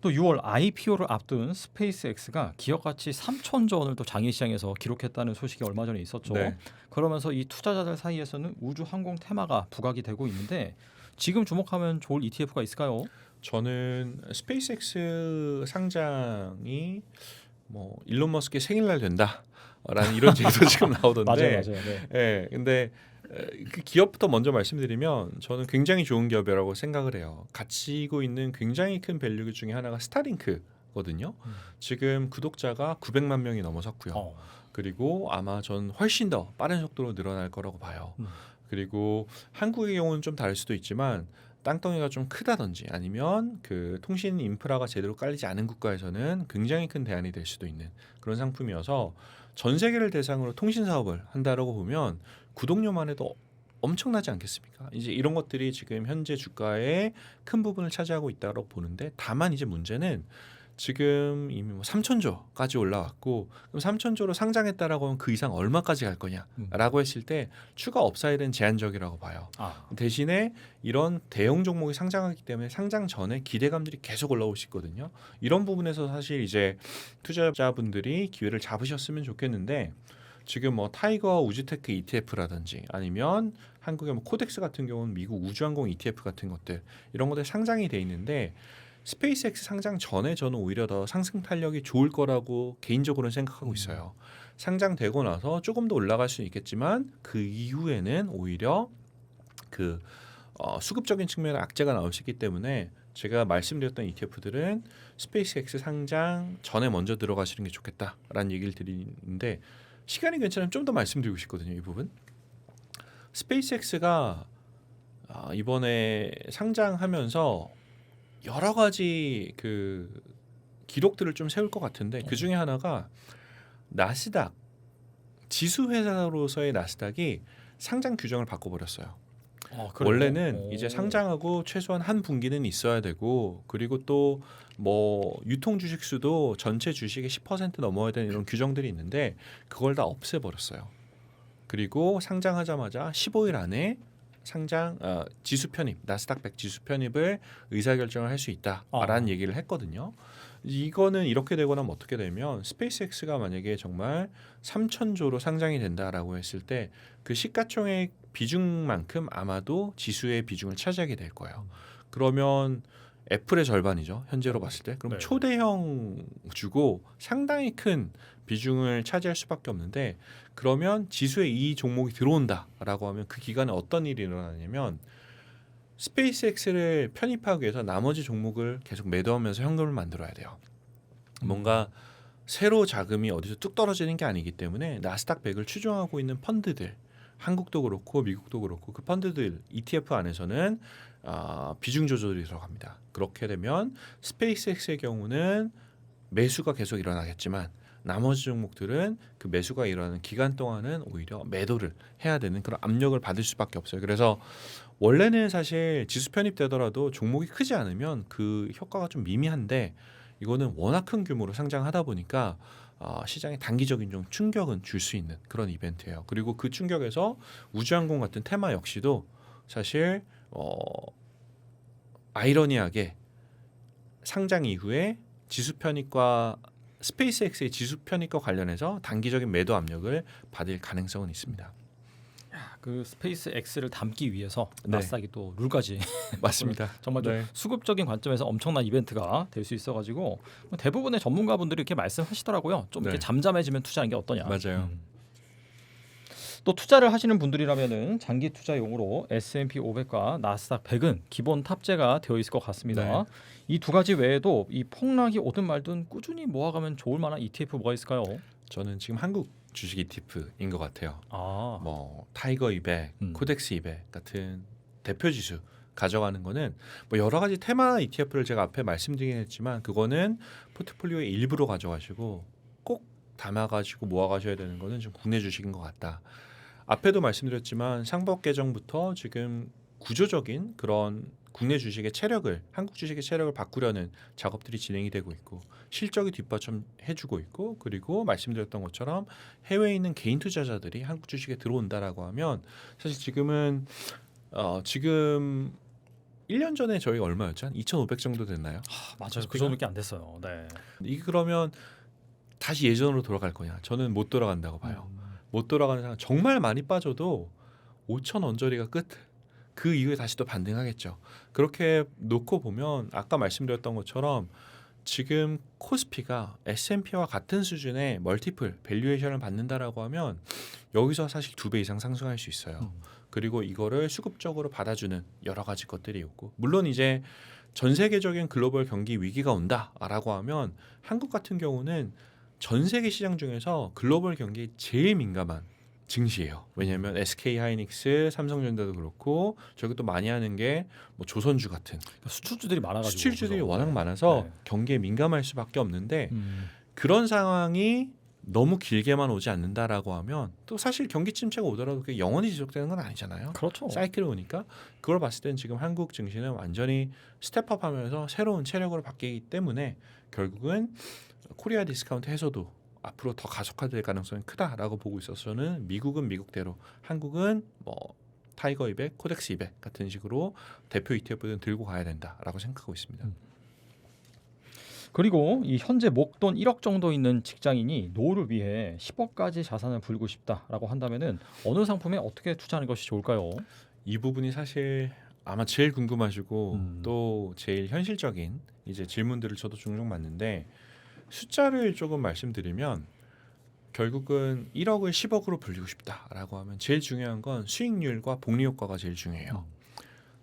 [SPEAKER 1] 또 6월 IPO를 앞둔 스페이스X가 기업 가치 3천조 원을 또 장외 시장에서 기록했다는 소식이 얼마 전에 있었죠.
[SPEAKER 2] 네.
[SPEAKER 1] 그러면서 이 투자자들 사이에서는 우주 항공 테마가 부각이 되고 있는데 지금 주목하면 좋을 ETF가 있을까요?
[SPEAKER 2] 저는 스페이스X 상장이 뭐 일론 머스크의 생일날 된다라는 이런 얘기도 지금 나오던데.
[SPEAKER 1] 맞아요. 네.
[SPEAKER 2] 예, 근데 그 기업부터 먼저 말씀드리면 저는 굉장히 좋은 기업이라고 생각을 해요. 가지고 있는 굉장히 큰 밸류 중에 하나가 스타링크거든요. 지금 구독자가 900만 명이 넘어섰고요. 그리고 아마 전 훨씬 더 빠른 속도로 늘어날 거라고 봐요. 그리고 한국의 경우는 좀 다를 수도 있지만 땅덩이가 좀 크다든지 아니면 그 통신 인프라가 제대로 깔리지 않은 국가에서는 굉장히 큰 대안이 될 수도 있는 그런 상품이어서 전 세계를 대상으로 통신 사업을 한다라고 보면 구독료만 해도 엄청나지 않겠습니까? 이제 이런 것들이 지금 현재 주가의 큰 부분을 차지하고 있다고 보는데 다만 이제 문제는 지금 이미 뭐 3천조까지 올라왔고 그럼 3천조로 상장했다라고 하면 그 이상 얼마까지 갈 거냐라고 했을 때 추가 업사이드는 제한적이라고 봐요. 대신에 이런 대형 종목이 상장하기 때문에 상장 전에 기대감들이 계속 올라올 수 있거든요. 이런 부분에서 사실 이제 투자자분들이 기회를 잡으셨으면 좋겠는데 지금 뭐 타이거 우주테크 ETF라든지 아니면 한국의 뭐 코덱스 같은 경우는 미국 우주항공 ETF 같은 것들 이런 것들 상장이 돼 있는데 스페이스X 상장 전에 저는 오히려 더 상승 탄력이 좋을 거라고 개인적으로는 생각하고 있어요. 상장되고 나서 조금 더 올라갈 수는 있겠지만 그 이후에는 오히려 그 수급적인 측면에 악재가 나올 수 있기 때문에 제가 말씀드렸던 ETF들은 스페이스X 상장 전에 먼저 들어가시는 게 좋겠다라는 얘기를 드리는데 시간이 괜찮으면 좀 더 말씀드리고 싶거든요. 이 부분. 스페이스X가 이번에 상장하면서 여러 가지 그 기록들을 좀 세울 것 같은데 그 중에 하나가 나스닥 지수 회사로서의 나스닥이 상장 규정을 바꿔버렸어요. 원래는 이제 상장하고 최소한 한 분기는 있어야 되고 그리고 또 뭐 유통 주식 수도 전체 주식의 10% 넘어야 되는 이런 규정들이 있는데 그걸 다 없애버렸어요. 그리고 상장하자마자 15일 안에 상장 지수 편입 나스닥 100 지수 편입을 의사결정을 할 수 있다라는 얘기를 했거든요. 이거는 이렇게 되고 나면 어떻게 되면 스페이스X가 만약에 정말 3천조로 상장이 된다라고 했을 때 그 시가총액 비중만큼 아마도 지수의 비중을 차지하게 될 거예요. 그러면 애플의 절반이죠. 현재로 봤을 때. 그럼
[SPEAKER 1] 네.
[SPEAKER 2] 초대형 주고 상당히 큰 비중을 차지할 수밖에 없는데 그러면 지수에 이 종목이 들어온다라고 하면 그 기간에 어떤 일이 일어나냐면 스페이스X를 편입하기 위해서 나머지 종목을 계속 매도하면서 현금을 만들어야 돼요. 뭔가 새로 자금이 어디서 뚝 떨어지는 게 아니기 때문에 나스닥 100을 추종하고 있는 펀드들 한국도 그렇고 미국도 그렇고 그 펀드들 ETF 안에서는 비중 조절이 들어갑니다. 그렇게 되면 스페이스X의 경우는 매수가 계속 일어나겠지만 나머지 종목들은 그 매수가 일어나는 기간 동안은 오히려 매도를 해야 되는 그런 압력을 받을 수밖에 없어요. 그래서 원래는 사실 지수 편입되더라도 종목이 크지 않으면 그 효과가 좀 미미한데 이거는 워낙 큰 규모로 상장하다 보니까 시장에 단기적인 좀 충격은 줄 수 있는 그런 이벤트예요. 그리고 그 충격에서 우주항공 같은 테마 역시도 사실 아이러니하게 상장 이후에 지수 편입과 스페이스X의 지수 편입과 관련해서 단기적인 매도 압력을 받을 가능성은 있습니다.
[SPEAKER 1] 그 스페이스X를 담기 위해서
[SPEAKER 2] 네.
[SPEAKER 1] 나스닥이 또 룰까지
[SPEAKER 2] 맞습니다.
[SPEAKER 1] 정말 좀
[SPEAKER 2] 네.
[SPEAKER 1] 수급적인 관점에서 엄청난 이벤트가 될 수 있어가지고 대부분의 전문가분들이 이렇게 말씀하시더라고요. 좀 이렇게
[SPEAKER 2] 네.
[SPEAKER 1] 잠잠해지면 투자하는 게 어떠냐.
[SPEAKER 2] 맞아요.
[SPEAKER 1] 또 투자를 하시는 분들이라면은 장기 투자용으로 S&P 500과 나스닥 100은 기본 탑재가 되어 있을 것 같습니다.
[SPEAKER 2] 네.
[SPEAKER 1] 이 두 가지 외에도 이 폭락이 오든 말든 꾸준히 모아가면 좋을 만한 ETF 뭐가 있을까요?
[SPEAKER 2] 저는 지금 한국 주식 ETF인 것 같아요. 뭐 타이거 200, 코덱스 200 같은 대표 지수 가져가는 거는 뭐 여러 가지 테마 ETF를 제가 앞에 말씀드리긴 했지만 그거는 포트폴리오의 일부로 가져가시고 꼭 담아가지고 모아가셔야 되는 거는 좀 국내 주식인 것 같다. 앞에도 말씀드렸지만 상법 개정부터 지금 구조적인 그런 국내 주식의 체력을 한국 주식의 체력을 바꾸려는 작업들이 진행이 되고 있고 실적이 뒷받침해주고 있고 그리고 말씀드렸던 것처럼 해외에 있는 개인 투자자들이 한국 주식에 들어온다라고 하면 사실 지금은 지금 1년 전에 저희가 얼마였죠? 한 2,500 정도 됐나요?
[SPEAKER 1] 맞아요. 그 정도밖에 안 됐어요. 네.
[SPEAKER 2] 이게 그러면 다시 예전으로 돌아갈 거냐? 저는 못 돌아간다고 봐요. 못 돌아가는 상황 정말 많이 빠져도 5천 언저리가 끝. 그 이후에 다시 또 반등하겠죠. 그렇게 놓고 보면 아까 말씀드렸던 것처럼 지금 코스피가 S&P와 같은 수준의 멀티플 밸류에이션을 받는다라고 하면 여기서 사실 2배 이상 상승할 수 있어요. 그리고 이거를 수급적으로 받아주는 여러 가지 것들이 있고, 물론 이제 전 세계적인 글로벌 경기 위기가 온다라고 하면 한국 같은 경우는 전 세계 시장 중에서 글로벌 경기에 제일 민감한 증시예요. 왜냐하면 SK 하이닉스, 삼성전자도 그렇고 저기 또 많이 하는 게 뭐 조선주 같은
[SPEAKER 1] 그러니까 수출주들이 많아가지고
[SPEAKER 2] 수출주들이
[SPEAKER 1] 그래서.
[SPEAKER 2] 워낙 많아서
[SPEAKER 1] 네.
[SPEAKER 2] 경기에 민감할 수밖에 없는데 그런 상황이 너무 길게만 오지 않는다라고 하면 또 사실 경기 침체가 오더라도 그게 영원히 지속되는 건 아니잖아요.
[SPEAKER 1] 그렇죠.
[SPEAKER 2] 사이클이 오니까 그걸 봤을 땐 지금 한국 증시는 완전히 스텝업하면서 새로운 체력으로 바뀌기 때문에 결국은 코리아 디스카운트 해소도 앞으로 더 가속화될 가능성이 크다라고 보고 있어서 저는 미국은 미국대로, 한국은 뭐 타이거 200, 코덱스 200 같은 식으로 대표 ETF들은 들고 가야 된다라고 생각하고 있습니다.
[SPEAKER 1] 그리고 이 현재 목돈 1억 정도 있는 직장인이 노후를 위해 10억까지 자산을 불고 싶다라고 한다면은 어느 상품에 어떻게 투자하는 것이 좋을까요?
[SPEAKER 2] 이 부분이 사실 아마 제일 궁금하시고 또 제일 현실적인 이제 질문들을 저도 종종 받는데, 숫자를 조금 말씀드리면 결국은 1억을 10억으로 불리고 싶다라고 하면 제일 중요한 건 수익률과 복리 효과가 제일 중요해요.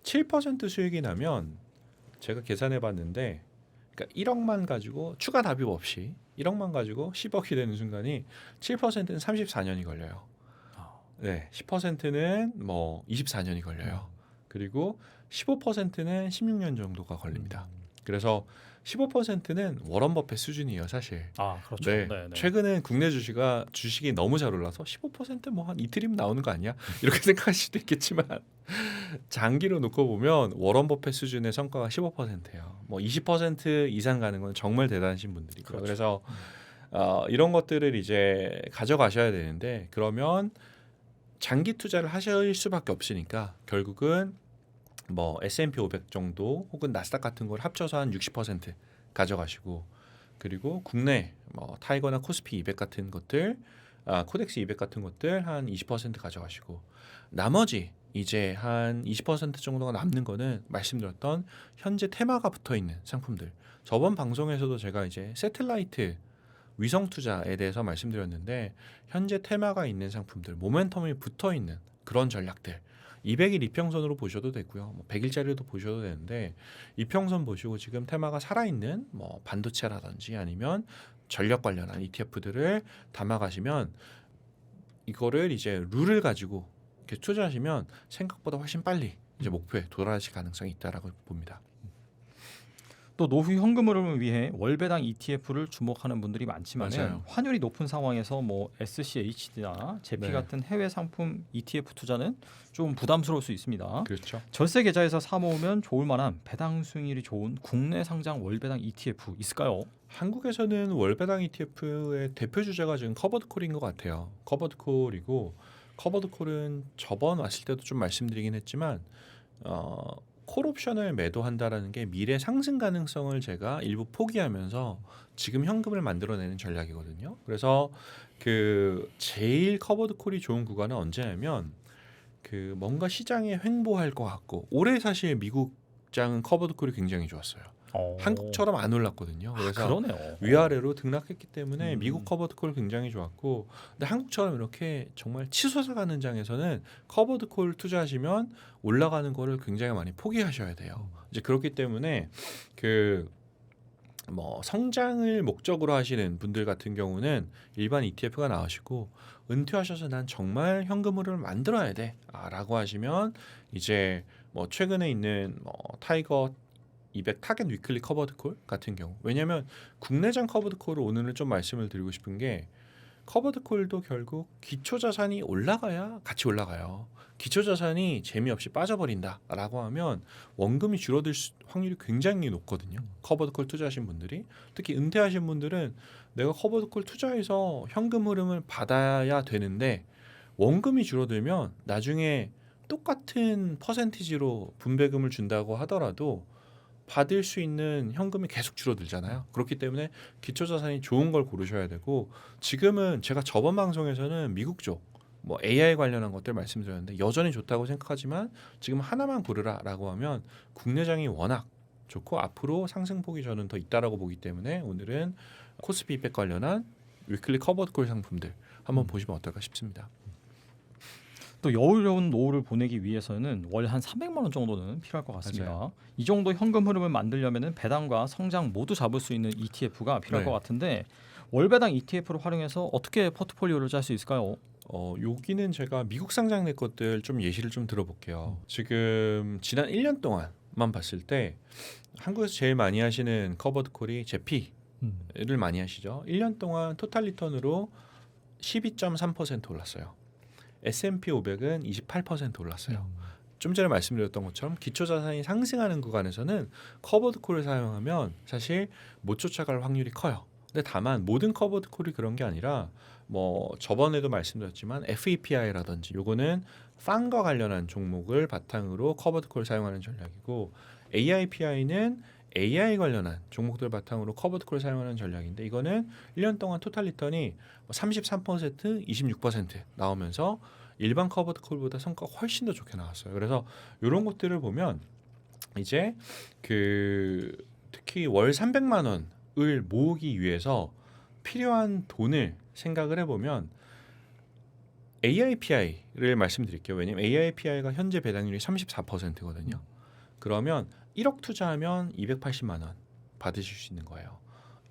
[SPEAKER 2] 7% 수익이 나면 제가 계산해 봤는데, 그러니까 1억만 가지고 추가 답입 없이 1억만 가지고 10억이 되는 순간이 7%는 34년이 걸려요. 네, 10%는 뭐 24년이 걸려요. 그리고 15%는 16년 정도가 걸립니다. 그래서 15%는 워런 버핏 수준이에요, 사실.
[SPEAKER 1] 아 그렇죠.
[SPEAKER 2] 네,
[SPEAKER 1] 네, 네.
[SPEAKER 2] 최근에 국내 주식이 너무 잘 올라서 15%뭐 한 이틀이면 나오는 거 아니야? 이렇게 생각할 수도 있겠지만 장기로 놓고 보면 워런 버핏 수준의 성과가 15%예요. 뭐 20% 이상 가는 건 정말 대단하신 분들이고요.
[SPEAKER 1] 그렇죠.
[SPEAKER 2] 그래서 이런 것들을 이제 가져가셔야 되는데, 그러면 장기 투자를 하실 수밖에 없으니까 결국은 뭐 S&P 500 정도 혹은 나스닥 같은 걸 합쳐서 한 60% 가져가시고, 그리고 국내 뭐 타이거나 코스피 200 같은 것들, 코덱스 200 같은 것들 한 20% 가져가시고, 나머지 이제 한 20% 정도가 남는 거는 말씀드렸던 현재 테마가 붙어 있는 상품들. 저번 방송에서도 제가 이제 세틀라이트 위성 투자에 대해서 말씀드렸는데, 현재 테마가 있는 상품들, 모멘텀이 붙어 있는 그런 전략들, 200일 이평선으로 보셔도 되고요. 뭐 100일짜리도 보셔도 되는데, 이평선 보시고 지금 테마가 살아있는 뭐 반도체라든지 아니면 전력 관련한 ETF들을 담아가시면, 이거를 이제 룰을 가지고 이렇게 투자하시면 생각보다 훨씬 빨리 이제 목표에 도달하실 가능성이 있다라고 봅니다.
[SPEAKER 1] 또 노후 현금 흐름을 위해 월배당 ETF를 주목하는 분들이 많지만
[SPEAKER 2] 맞아요.
[SPEAKER 1] 환율이 높은 상황에서 뭐 SCHD나 제피
[SPEAKER 2] 네.
[SPEAKER 1] 같은 해외 상품 ETF 투자는 좀 부담스러울 수 있습니다.
[SPEAKER 2] 그렇죠.
[SPEAKER 1] 절세 계좌에서 사 모으면 좋을 만한 배당 수익률이 좋은 국내 상장 월배당 ETF 있을까요?
[SPEAKER 2] 한국에서는 월배당 ETF의 대표 주자가 지금 커버드콜인 것 같아요. 커버드콜이고, 커버드콜은 저번 왔을 때도 좀 말씀드리긴 했지만 콜옵션을 매도한다라는 게 미래 상승 가능성을 제가 일부 포기하면서 지금 현금을 만들어내는 전략이거든요. 그래서 그 제일 커버드콜이 좋은 구간은 언제냐면, 그 뭔가 시장에 횡보할 것 같고, 올해 사실 미국장은 커버드콜이 굉장히 좋았어요. 한국처럼 안 올랐거든요. 그래서
[SPEAKER 1] 그러네요.
[SPEAKER 2] 위아래로 등락했기 때문에 미국 커버드콜 굉장히 좋았고, 근데 한국처럼 이렇게 정말 치솟아 가는 장에서는 커버드콜 투자하시면 올라가는 거를 굉장히 많이 포기하셔야 돼요. 이제 그렇기 때문에 그 뭐 성장을 목적으로 하시는 분들 같은 경우는 일반 ETF가 나으시고, 은퇴하셔서 난 정말 현금흐름을 만들어야 돼라고 하시면 이제 뭐 최근에 있는 뭐 타이거 200 타겟 위클리 커버드콜 같은 경우, 왜냐하면 국내장 커버드콜을 오늘은 좀 말씀을 드리고 싶은 게, 커버드콜도 결국 기초자산이 올라가야 같이 올라가요. 기초자산이 재미없이 빠져버린다라고 하면 원금이 줄어들 확률이 굉장히 높거든요. 커버드콜 투자하신 분들이, 특히 은퇴하신 분들은 내가 커버드콜 투자해서 현금 흐름을 받아야 되는데 원금이 줄어들면 나중에 똑같은 퍼센티지로 분배금을 준다고 하더라도 받을 수 있는 현금이 계속 줄어들잖아요. 그렇기 때문에 기초자산이 좋은 걸 고르셔야 되고, 지금은 제가 저번 방송에서는 미국 쪽 뭐 AI 관련한 것들 말씀드렸는데 여전히 좋다고 생각하지만 지금 하나만 고르라라고 하면 국내장이 워낙 좋고 앞으로 상승폭이 저는 더 있다라고 보기 때문에 오늘은 코스피 200 관련한 위클리 커버콜 상품들 한번 보시면 어떨까 싶습니다.
[SPEAKER 1] 또 여유로운 노후를 보내기 위해서는 월 한 300만 원 정도는 필요할 것 같습니다.
[SPEAKER 2] 맞아요.
[SPEAKER 1] 이 정도 현금 흐름을 만들려면은 배당과 성장 모두 잡을 수 있는 ETF가 필요할
[SPEAKER 2] 네.
[SPEAKER 1] 것 같은데 월 배당 ETF를 활용해서 어떻게 포트폴리오를 짤 수 있을까요?
[SPEAKER 2] 여기는 제가 미국 상장된 것들 좀 예시를 좀 들어볼게요. 지금 지난 1년 동안만 봤을 때 한국에서 제일 많이 하시는 커버드콜이 제피를 많이 하시죠. 1년 동안 토탈 리턴으로 12.3% 올랐어요. S&P 500은 28% 올랐어요. 좀 전에 말씀드렸던 것처럼 기초자산이 상승하는 구간에서는 커버드콜을 사용하면 사실 못 쫓아갈 확률이 커요. 근데 다만 모든 커버드콜이 그런 게 아니라 뭐 저번에도 말씀드렸지만 FEPI라든지 요거는 펀과 관련한 종목을 바탕으로 커버드콜을 사용하는 전략이고 AIPI는 AI 관련한 종목들 바탕으로 커버드콜을 사용하는 전략인데 이거는 1년 동안 토탈 리턴이 33%, 26% 나오면서 일반 커버드콜보다 성과가 훨씬 더 좋게 나왔어요. 그래서 이런 것들을 보면 이제 그 특히 월 300만 원을 모으기 위해서 필요한 돈을 생각을 해보면 AIPI를 말씀드릴게요. 왜냐하면 AIPI가 현재 배당률이 34%거든요. 그러면 1억 투자하면 280만 원 받으실 수 있는 거예요.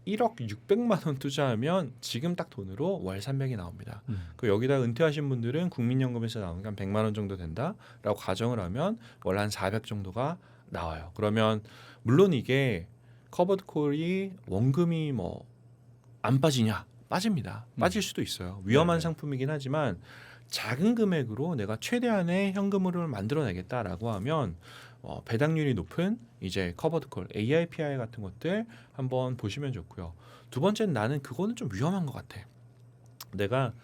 [SPEAKER 2] 1억 600만 원 투자하면 지금 딱 돈으로 월 300이 나옵니다. 그 여기다 은퇴하신 분들은 국민연금에서 나오는 한 100만 원 정도 된다라고 가정을 하면 월 한 400 정도가 나와요. 그러면 물론 이게 커버드콜이 원금이 뭐 안 빠지냐? 빠집니다. 빠질 수도 있어요. 위험한
[SPEAKER 1] 네네.
[SPEAKER 2] 상품이긴 하지만 작은 금액으로 내가 최대한의 현금 흐름을 만들어내겠다라고 하면 배당률이 높은 이제 커버드콜, AIPI 같은 것들 한번 보시면 좋고요. 두 번째는 나는 그거는 좀 위험한 것 같아. 내가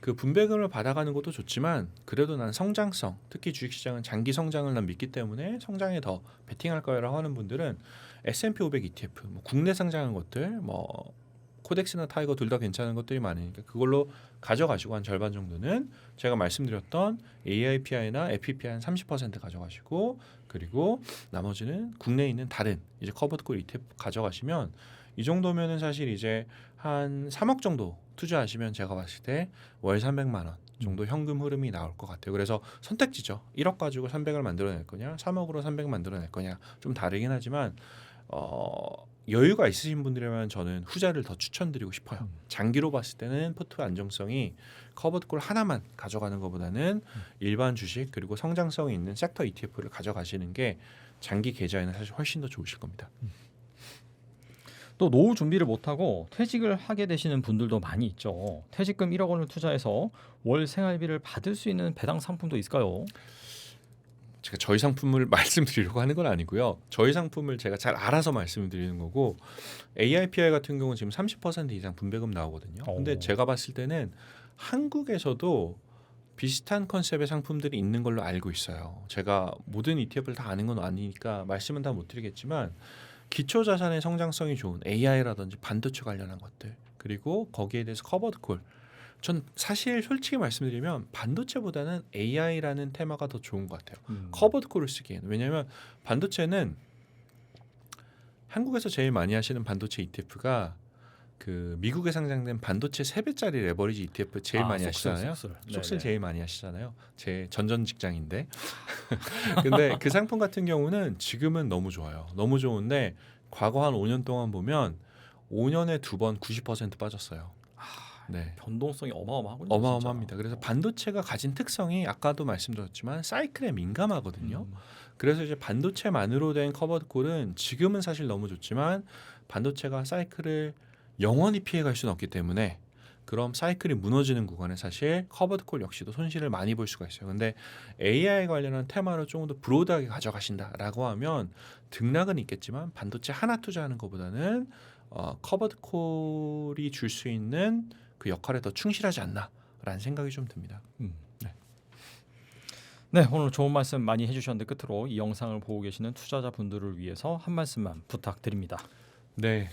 [SPEAKER 2] 그 분배금을 받아가는 것도 좋지만 그래도 난 성장성, 특히 주식시장은 장기 성장을 난 믿기 때문에 성장에 더 베팅할 거라고 하는 분들은 S&P 500 ETF, 뭐 국내 상장한 것들, 뭐 코덱스나 타이거 둘 다 괜찮은 것들이 많으니까 그걸로 가져가시고 한 절반 정도는 제가 말씀드렸던 AIPI나 FPI 한 30% 가져가시고 그리고 나머지는 국내에 있는 다른 이제 커버드콜 ETF 가져가시면 이 정도면은 사실 이제 한 3억 정도 투자하시면 제가 봤을 때 월 300만 원 정도 현금 흐름이 나올 것 같아요. 그래서 선택지죠. 1억 가지고 300을 만들어낼 거냐, 3억으로 300 만들어낼 거냐 좀 다르긴 하지만 여유가 있으신 분들이라면 저는 후자를 더 추천드리고 싶어요. 장기로 봤을 때는 포트 안정성이 커버드콜 하나만 가져가는 것보다는 일반 주식 그리고 성장성이 있는 섹터 ETF를 가져가시는 게 장기 계좌에는 사실 훨씬 더 좋으실 겁니다.
[SPEAKER 1] 또 노후 준비를 못하고 퇴직을 하게 되시는 분들도 많이 있죠. 퇴직금 1억 원을 투자해서 월 생활비를 받을 수 있는 배당 상품도 있을까요?
[SPEAKER 2] 제가 저희 상품을 말씀드리려고 하는 건 아니고요. 저희 상품을 제가 잘 알아서 말씀을 드리는 거고 AIPI 같은 경우는 지금 30% 이상 분배금 나오거든요. 근데 제가 봤을 때는 한국에서도 비슷한 컨셉의 상품들이 있는 걸로 알고 있어요. 제가 모든 ETF를 다 아는 건 아니니까 말씀은 다 못 드리겠지만 기초 자산의 성장성이 좋은 AI라든지 반도체 관련한 것들 그리고 거기에 대해서 커버드콜 전 사실 솔직히 말씀드리면 반도체보다는 AI라는 테마가 더 좋은 것 같아요. 커버드콜을 쓰기에는. 왜냐하면 반도체는 한국에서 제일 많이 하시는 반도체 ETF가 그 미국에 상장된 반도체 3배짜리 레버리지 ETF 제일 많이 하시잖아요. 속셀 제일 많이 하시잖아요. 제 전전 직장인데. 근데 그 상품 같은 경우는 지금은 너무 좋아요. 너무 좋은데 과거 한 5년 동안 보면 5년에 2번 90% 빠졌어요. 네.
[SPEAKER 1] 변동성이 어마어마하군요.
[SPEAKER 2] 어마어마합니다. 그래서 반도체가 가진 특성이 아까도 말씀드렸지만 사이클에 민감하거든요. 그래서 이제 반도체만으로 된 커버드콜은 지금은 사실 너무 좋지만 반도체가 사이클을 영원히 피해갈 수는 없기 때문에 그럼 사이클이 무너지는 구간에 사실 커버드콜 역시도 손실을 많이 볼 수가 있어요. 근데 AI 관련한 테마를 조금 더 브로드하게 가져가신다라고 하면 등락은 있겠지만 반도체 하나 투자하는 것보다는 커버드콜이 줄 수 있는 그 역할에 더 충실하지 않나라는 생각이 좀 듭니다.
[SPEAKER 1] 네, 오늘 좋은 말씀 많이 해주셨는데 끝으로 이 영상을 보고 계시는 투자자분들을 위해서 한 말씀만 부탁드립니다.
[SPEAKER 2] 네,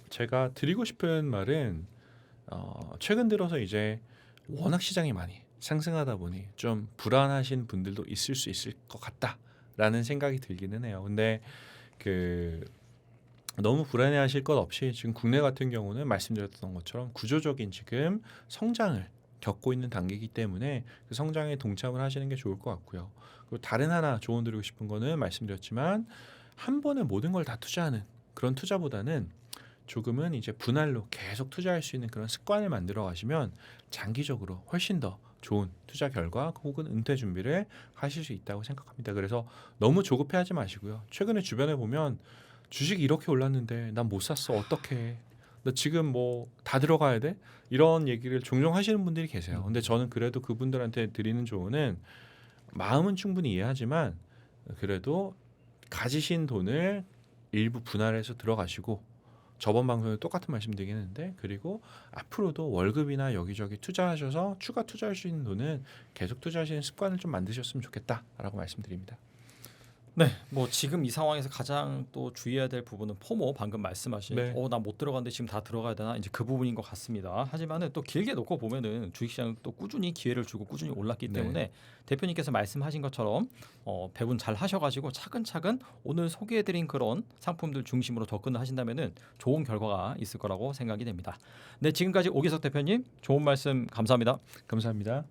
[SPEAKER 2] 제가 드리고 싶은 말은 최근 들어서 이제 워낙 시장이 많이 상승하다 보니 좀 불안하신 분들도 있을 수 있을 것 같다라는 않을까라는 생각이 들기는 해요. 근데 그 너무 불안해하실 것 없이 지금 국내 같은 경우는 말씀드렸던 것처럼 구조적인 지금 성장을 겪고 있는 단계이기 때문에 그 성장에 동참을 하시는 게 좋을 것 같고요. 그리고 다른 하나 조언 드리고 싶은 거는 말씀드렸지만 한 번에 모든 걸 다 투자하는 그런 투자보다는 조금은 이제 분할로 계속 투자할 수 있는 그런 습관을 만들어 가시면 장기적으로 훨씬 더 좋은 투자 결과 혹은 은퇴 준비를 하실 수 있다고 생각합니다. 그래서 너무 조급해하지 마시고요. 최근에 주변에 보면 주식이 이렇게 올랐는데 난 못 샀어. 어떡해. 나 지금 뭐 다 들어가야 돼? 이런 얘기를 종종 하시는 분들이 계세요. 근데 저는 그래도 그분들한테 드리는 조언은 마음은 충분히 이해하지만 그래도 가지신 돈을 일부 분할해서 들어가시고 저번 방송에 똑같은 말씀 드리긴 했는데 그리고 앞으로도 월급이나 여기저기 투자하셔서 추가 투자할 수 있는 돈은 계속 투자하시는 습관을 좀 만드셨으면 좋겠다라고 말씀드립니다.
[SPEAKER 1] 네, 뭐 지금 이 상황에서 가장 또 주의해야 될 부분은 포모 방금 말씀하신
[SPEAKER 2] 네.
[SPEAKER 1] 나 못 들어갔는데 지금 다 들어가야 되나 이제 그 부분인 것 같습니다. 하지만은 또 길게 놓고 보면은 주식시장 또 꾸준히 기회를 주고 꾸준히 올랐기
[SPEAKER 2] 네.
[SPEAKER 1] 때문에 대표님께서 말씀하신 것처럼 배분 잘 하셔가지고 차근차근 오늘 소개해드린 그런 상품들 중심으로 접근을 하신다면은 좋은 결과가 있을 거라고 생각이 됩니다. 네, 지금까지 오기석 대표님 좋은 말씀 감사합니다.
[SPEAKER 2] 감사합니다.